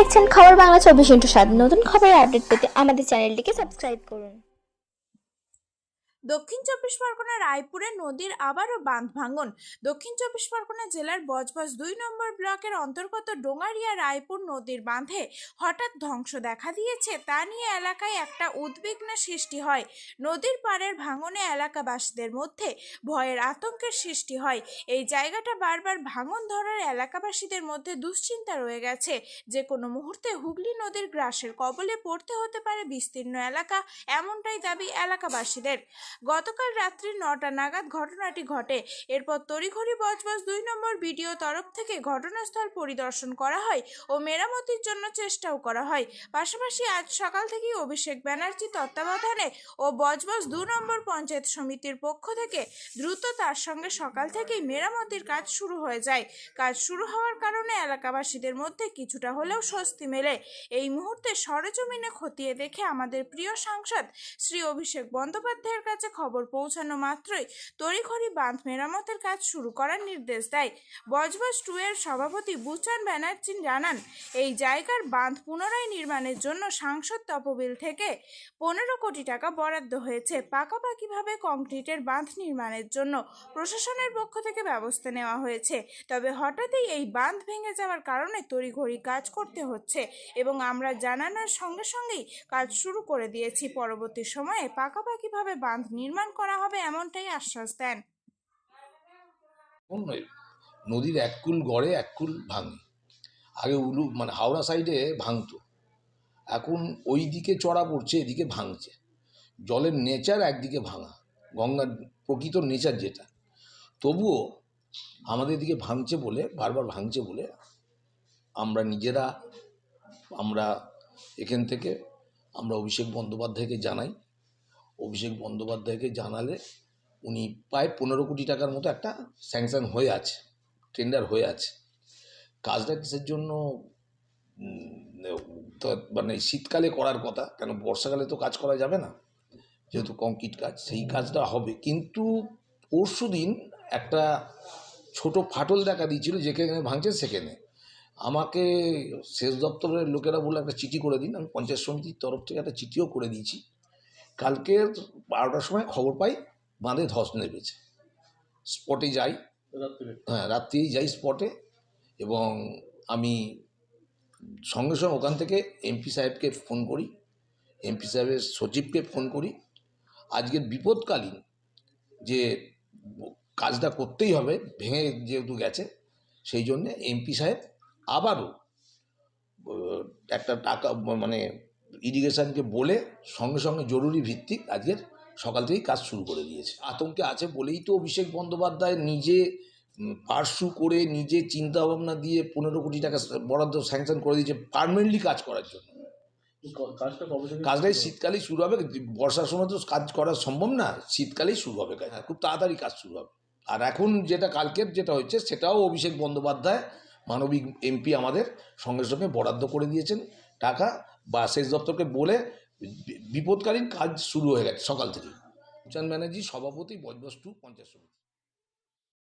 দেখছেন খবর বাংলা 24x7। নতুন খবরের আপডেট পেতে আমাদের চ্যানেলটিকে সাবস্ক্রাইব করুন। দক্ষিণ চব্বিশ পরগনা রায়পুরে নদীর আবারও বাঁধ ভাঙন। দক্ষিণ চব্বিশ পরগনা জেলার বজবজ 2 নম্বর ব্লকের অন্তর্গত ডোঙারিয়া রায়পুর নদীর বাঁধে হঠাৎ ধ্বংস দেখা দিয়েছে, তা নিয়ে এলাকায় একটা উদ্বিগ্ন সৃষ্টি হয়। নদীর পাড়ের ভাঙনে এলাকাবাসীদের মধ্যে ভয়ের আতঙ্কের সৃষ্টি হয়। এই জায়গাটা বারবার ভাঙন ধরার এলাকাবাসীদের মধ্যে দুশ্চিন্তা রয়ে গেছে, যে কোনো মুহূর্তে হুগলি নদীর গ্রাসের কবলে পড়তে হতে পারে বিস্তীর্ণ এলাকা, এমনটাই দাবি এলাকাবাসীদের। গতকাল রাত্রি 9টা নাগাদ ঘটনাটি ঘটে। এরপর তড়িঘড়ি বজবজ 2 নম্বর বিডিও তরফ থেকে ঘটনাস্থল পরিদর্শন করা হয় ও মেরামতির জন্য চেষ্টাও করা হয়। পাশাপাশি আজ সকাল থেকেই অভিষেক ব্যানার্জি তত্ত্বাবধানে ও বজবজ 2 নম্বর পঞ্চায়েত সমিতির পক্ষ থেকে দ্রুত তার সঙ্গে সকাল থেকেই মেরামতির কাজ শুরু হয়ে যায়। কাজ শুরু হওয়ার কারণে এলাকাবাসীদের মধ্যে কিছুটা হলেও স্বস্তি মেলে। এই মুহূর্তে সরেজমিনে খতিয়ে দেখে আমাদের প্রিয় সাংসদ শ্রী অভিষেক বন্দ্যোপাধ্যায়ের কাছে খবর পৌঁছানো মাত্রই তড়িঘড়ি বাঁধ মেরামতের কাজ শুরু করার নির্দেশ দেয়। বজবজ 2 এর সভাপতি বুচান ব্যানার্জি জানান, এই জায়গার বাঁধ পুনরায় নির্মাণের জন্য সাংসদ তহবিল থেকে 15 কোটি টাকা বরাদ্দ হয়েছে। পাকাপাকিভাবে কংক্রিটের বাঁধ নির্মাণের জন্য প্রশাসনের পক্ষ থেকে ব্যবস্থা নেওয়া হয়েছে। তবে হঠাৎই এই বাঁধ ভেঙে যাওয়ার কারণে তড়িঘড়ি কাজ করতে হচ্ছে এবং আমরা জানানোর সঙ্গে সঙ্গেই কাজ শুরু করে দিয়েছি। পরবর্তী সময়ে পাকাপাকিভাবে বাঁধ নির্মাণ করা হবে, এমনটাই আশ্বাস দেন। নদীর এক কুল গড়ে এক কুল ভাঙে। আগে মানে হাওড়া সাইডে ভাঙতো, এখন ওই দিকে চড়া পড়ছে, এদিকে ভাঙছে। জলের নেচার একদিকে ভাঙা, গঙ্গার প্রকৃত নেচার যেটা, তবুও আমাদের দিকে ভাঙছে বলে, বারবার ভাঙছে বলে আমরা এখান থেকে অভিষেক বন্দ্যোপাধ্যায়কে জানাই। অভিষেক বন্দ্যোপাধ্যায়কে জানালে উনি প্রায় 15 কোটি টাকার মতো একটা স্যাংশন হয়ে আছে, টেন্ডার হয়ে আছে। কাজটা কিসের জন্য, তো মানে শীতকালে করার কথা, কেন বর্ষাকালে তো কাজ করা যাবে না, যেহেতু কংক্রিট কাজ, সেই কাজটা হবে। কিন্তু পরশু দিন একটা ছোট ফাটল দেখা দিয়েছিল, যেখানে ভাঙছে সেখানে আমাকে সেচ দপ্তরের লোকেরা বলে একটা চিঠি করে দিন। আমি পঞ্চায়েত সমিতির তরফ থেকে একটা চিঠিও করে দিয়েছি। কালকে 12টার সময় খবর পাই বাঁধে ধস নেমেছে। স্পটে যাই, রাত্রেই যাই স্পটে, এবং আমি সঙ্গে সঙ্গে ওখান থেকে এমপি সাহেবকে ফোন করি, এমপি সাহেবের সচিবকে ফোন করি। আজকের বিপদকালীন যে কাজটা করতেই হবে, ভেঙে যেহেতু গেছে, সেই জন্যে এমপি সাহেব আবারও একটা টাকা মানে ইরিগেশনকে বলে সঙ্গে সঙ্গে জরুরি ভিত্তিক আজকের সকাল থেকেই কাজ শুরু করে দিয়েছে। আতঙ্কে আছে বলেই তো অভিষেক বন্দ্যোপাধ্যায় নিজে পার্সু করে, নিজে চিন্তা ভাবনা দিয়ে 15 কোটি টাকা বরাদ্দ স্যাংশন করে দিয়েছে পার্মানেন্টলি কাজ করার জন্য। কাজটাই শীতকালেই শুরু হবে, বর্ষার সময় তো কাজ করা সম্ভব না, শীতকালেই শুরু হবে কাজ, খুব তাড়াতাড়ি কাজ শুরু হবে। আর এখন যেটা কালকের যেটা হচ্ছে, সেটাও অভিষেক বন্দ্যোপাধ্যায় মানবিক এমপি আমাদের সঙ্গে সঙ্গে বরাদ্দ করে দিয়েছেন টাকা, বা সেচ দপ্তরকে বলে বিপদকালীন কাজ শুরু হয়ে গেছে সকাল থেকে। বুচান ব্যানার্জি, সভাপতি, বজবজ 2 পঞ্চায়েত সমিতি।